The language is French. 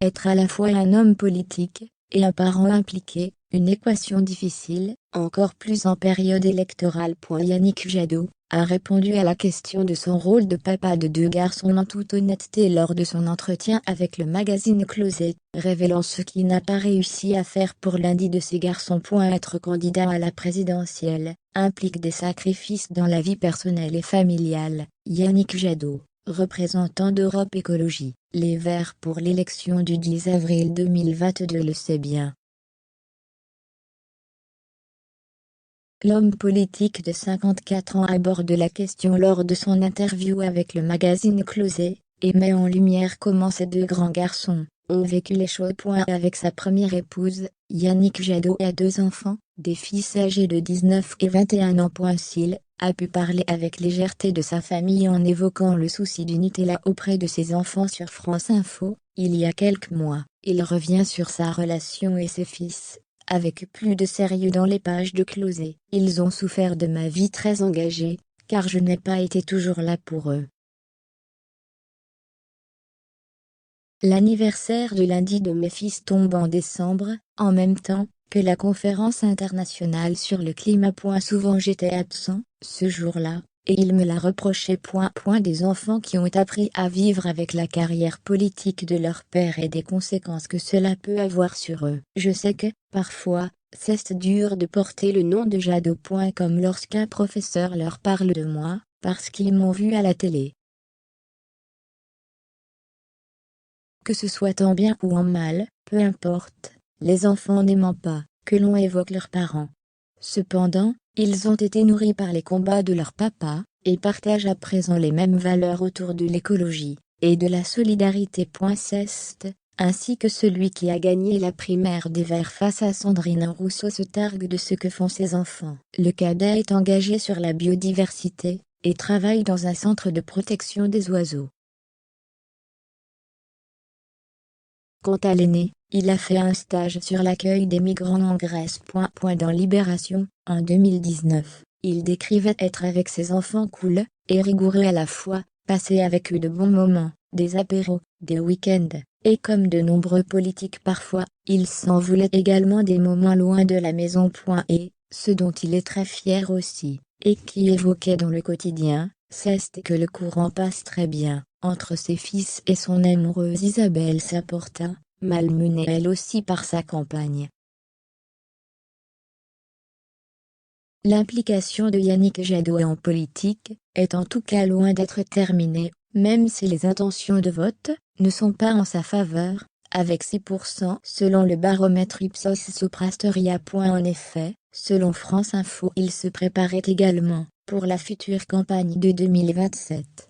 Être à la fois un homme politique et un parent impliqué, une équation difficile, encore plus en période électorale. Yannick Jadot a répondu à la question de son rôle de papa de 2 garçons en toute honnêteté lors de son entretien avec le magazine Closet, révélant ce qu'il n'a pas réussi à faire pour l'un de ses garçons. Être candidat à la présidentielle implique des sacrifices dans la vie personnelle et familiale. Yannick Jadot, représentant d'Europe Écologie, Les Verts pour l'élection du 10 avril 2022 le sait bien. L'homme politique de 54 ans aborde la question lors de son interview avec le magazine Closet, et met en lumière comment ces 2 grands garçons ont vécu les choses. Avec sa première épouse, Yannick Jadot a 2 enfants, des fils âgés de 19 et 21 ans. S'il a pu parler avec légèreté de sa famille en évoquant le souci d'unité là auprès de ses enfants sur France Info, il y a quelques mois, il revient sur sa relation et ses fils, avec plus de sérieux dans les pages de Closet. Ils ont souffert de ma vie très engagée, car je n'ai pas été toujours là pour eux. L'anniversaire de lundi de mes fils tombe en décembre, en même temps que la conférence internationale sur le climat. Souvent j'étais absent, ce jour-là, et il me l'a reproché. Des enfants qui ont appris à vivre avec la carrière politique de leur père et des conséquences que cela peut avoir sur eux. Je sais que, parfois, c'est dur de porter le nom de Jadot. Comme lorsqu'un professeur leur parle de moi, parce qu'ils m'ont vu à la télé. Que ce soit en bien ou en mal, peu importe, les enfants n'aimant pas que l'on évoque leurs parents. Cependant, ils ont été nourris par les combats de leur papa, et partagent à présent les mêmes valeurs autour de l'écologie et de la solidarité. Ceste, ainsi que celui qui a gagné la primaire des Verts face à Sandrine Rousseau se targue de ce que font ses enfants. Le cadet est engagé sur la biodiversité, et travaille dans un centre de protection des oiseaux. Quant à l'aîné, il a fait un stage sur l'accueil des migrants en Grèce. Dans Libération, en 2019, il décrivait être avec ses enfants cool et rigoureux à la fois, passer avec eux de bons moments, des apéros, des week-ends, et comme de nombreux politiques parfois, il s'en voulait également des moments loin de la maison. Et, ce dont il est très fier aussi, et qui évoquait dans le quotidien, c'est que le courant passe très bien entre ses fils et son amoureuse Isabelle Saporta, malmenée elle aussi par sa campagne. L'implication de Yannick Jadot en politique est en tout cas loin d'être terminée, même si les intentions de vote ne sont pas en sa faveur, avec 6% selon le baromètre Ipsos Soprasteria. En effet, selon France Info, il se préparait également pour la future campagne de 2027.